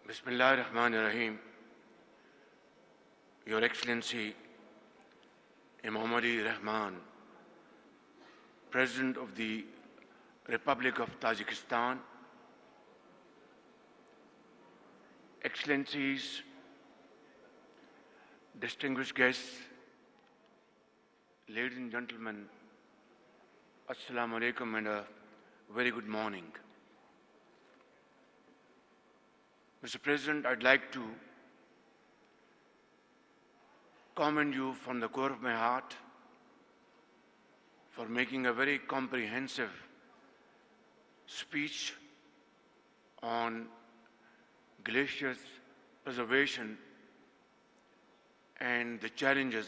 Bismillahirrahmanirrahim. Your Excellency, Imam Ali Rahman, President of the Republic of Tajikistan, Excellencies, distinguished guests, ladies and gentlemen, Assalamu alaikum and a very good morning. Mr. President, I'd like to commend you from the core of my heart for making a very comprehensive speech on glaciers preservation and the challenges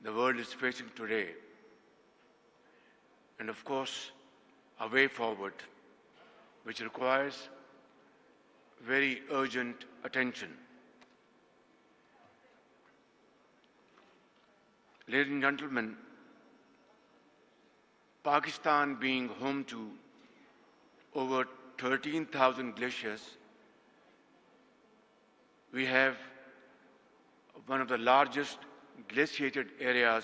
the world is facing today, and of course, a way forward, which requires very urgent attention. Ladies and gentlemen, Pakistan being home to over 13,000 glaciers, we have one of the largest glaciated areas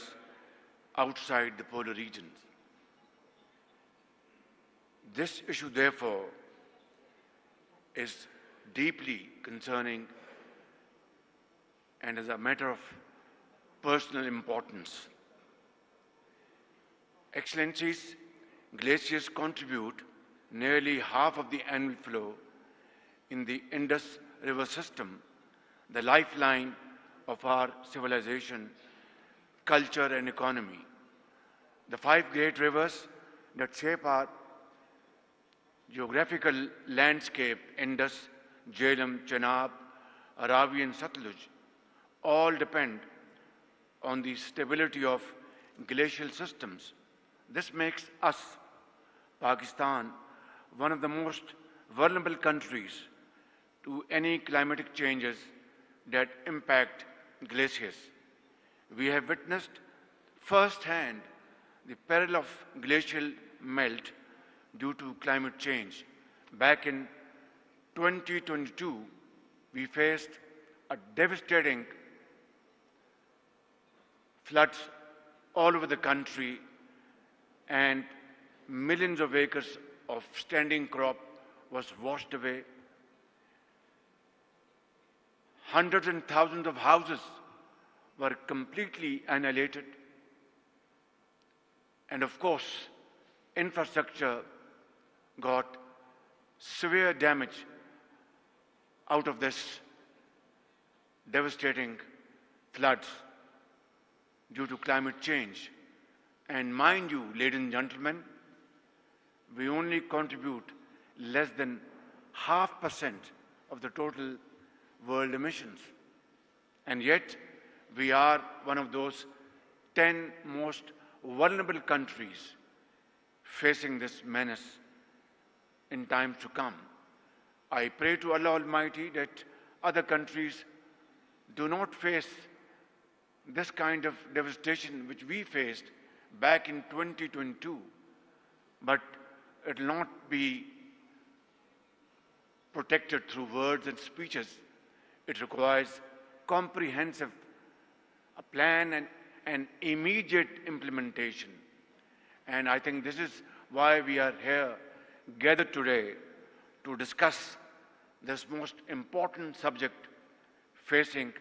outside the polar regions. This issue, therefore, is deeply concerning and is a matter of personal importance. Excellencies, glaciers contribute nearly half of the annual flow in the Indus River system, the lifeline of our civilization, culture and economy. The 5 great rivers that shape our geographical landscape, Indus, Jhelum, Chenab, Aravi and Satluj, all depend on the stability of glacial systems. This makes us, Pakistan, one of the most vulnerable countries to any climatic changes that impact glaciers. We have witnessed firsthand the peril of glacial melt due to climate change. Back in 2022, we faced a devastating floods all over the country and millions of acres of standing crop was washed away. Hundreds and thousands of houses were completely annihilated. And of course, infrastructure got severe damage out of this devastating floods due to climate change. And mind you, ladies and gentlemen, we only contribute less than 0.5% of the total world emissions. And yet, we are one of those 10 most vulnerable countries facing this menace in times to come. I pray to Allah Almighty that other countries do not face this kind of devastation which we faced back in 2022, but it will not be protected through words and speeches. It requires comprehensive plan and immediate implementation. And I think this is why we are here gathered today to discuss this most important subject facing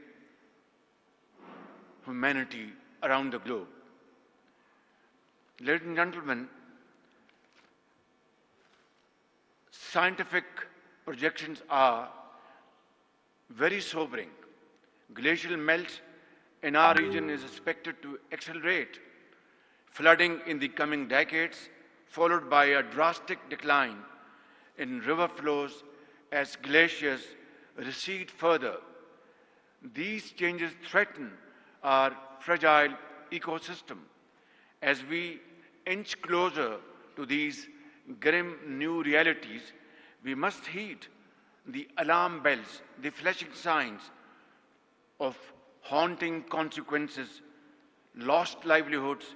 humanity around the globe. Ladies and gentlemen, scientific projections are very sobering. Glacial melt in our region is expected to accelerate. Flooding in the coming decades, followed by a drastic decline in river flows as glaciers recede further. These changes threaten our fragile ecosystem. As we inch closer to these grim new realities, we must heed the alarm bells, the flashing signs of haunting consequences, lost livelihoods,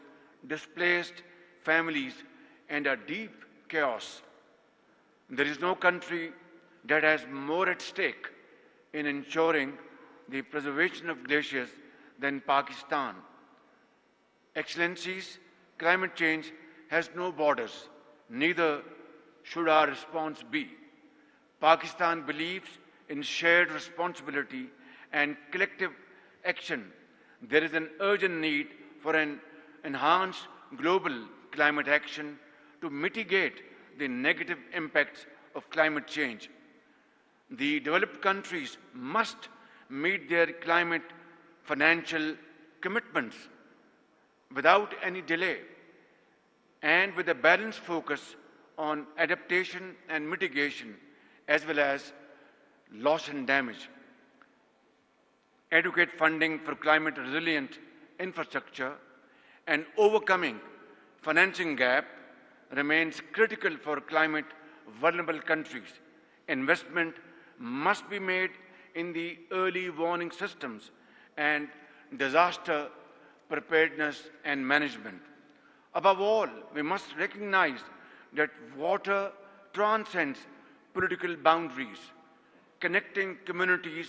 displaced families, and a deep chaos. There is no country that has more at stake in ensuring the preservation of glaciers than Pakistan. Excellencies, climate change has no borders, neither should our response be. Pakistan believes in shared responsibility and collective action. There is an urgent need for an enhanced global climate action to mitigate the negative impacts of climate change. The developed countries must meet their climate financial commitments without any delay and with a balanced focus on adaptation and mitigation as well as loss and damage. Adequate funding for climate resilient infrastructure and overcoming financing gap remains critical for climate vulnerable countries. Investment must be made in the early warning systems and disaster preparedness and management. Above all, we must recognize that water transcends political boundaries, connecting communities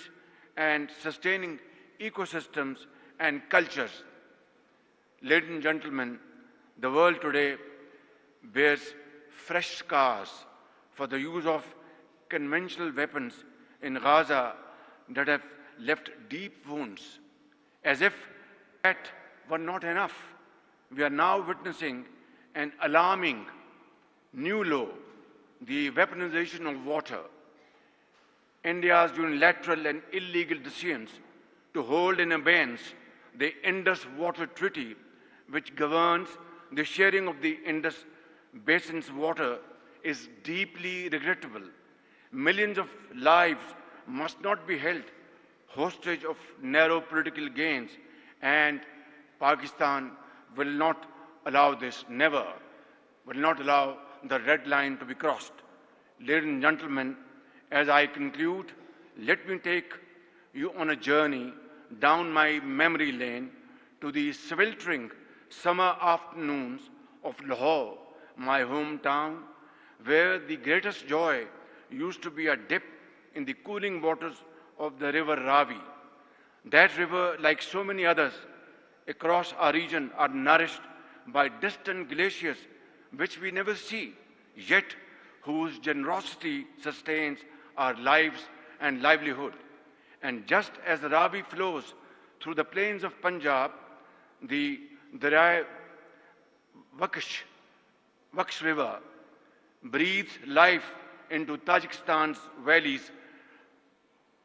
and sustaining ecosystems and cultures. Ladies and gentlemen, the world today bears fresh scars for the use of conventional weapons in Gaza that have left deep wounds. As if that were not enough, we are now witnessing an alarming new law, the weaponization of water. India's unilateral and illegal decisions to hold in abeyance the Indus Water Treaty, which governs the sharing of the Indus Basin's water, is deeply regrettable. Millions of lives must not be held hostage of narrow political gains, and Pakistan will not allow this, never, will not allow the red line to be crossed. Ladies and gentlemen, as I conclude, let me take you on a journey down my memory lane to the sweltering summer afternoons of Lahore, my hometown, where the greatest joy used to be a dip in the cooling waters of the river Ravi. That river, like so many others across our region, are nourished by distant glaciers which we never see, yet whose generosity sustains our lives and livelihood. And just as the Ravi flows through the plains of Punjab, the Darya Vaksh River breathes life into Tajikistan's valleys,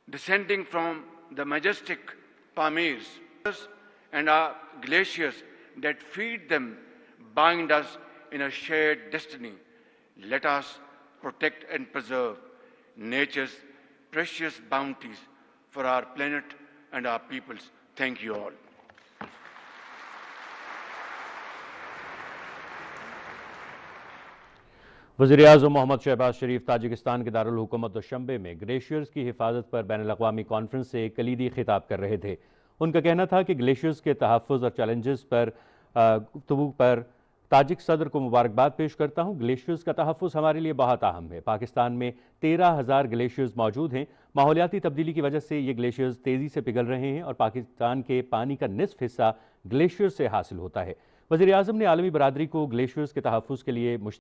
descending from the majestic Pamirs, and our glaciers that feed them bind us in a shared destiny. Let us protect and preserve nature's precious bounties for our planet and our peoples. Thank you all. वज़ीर-ए-आज़म मोहम्मद शहबाज शरीफ Tajikistan के दारुल हुकूमत दुशंबे में glaciers की हिफाजत पर बैनुल-अक़वामी conference से कलीदी खिताब कर रहे थे। उनका कहना था कि ग्लेशियर्स के तहफ़्फ़ुज़ और चैलेंजेस पर गुफ्तगू पर ताजिक सदर को मुबारकबाद पेश करता हूँ। ग्लेशियर्स का तहफ़्फ़ुज़ हमारे लिए बहुत अहम है। पाकिस्तान में 13,000 ग्लेशियर्स मौजूद हैं। माहौलियाती तब्दीली की वजह से ये ग्लेशियर्स तेज़ी से पिघल रहे हैं और पाकिस्तान के पानी का निसफ हिस्सा ग्लेशियर से हासिल होता है। वज़ीर-ए-आज़म ने आलमी बरादरी को ग्लेशियर्स के तहफ़्फ़ुज़ के लिए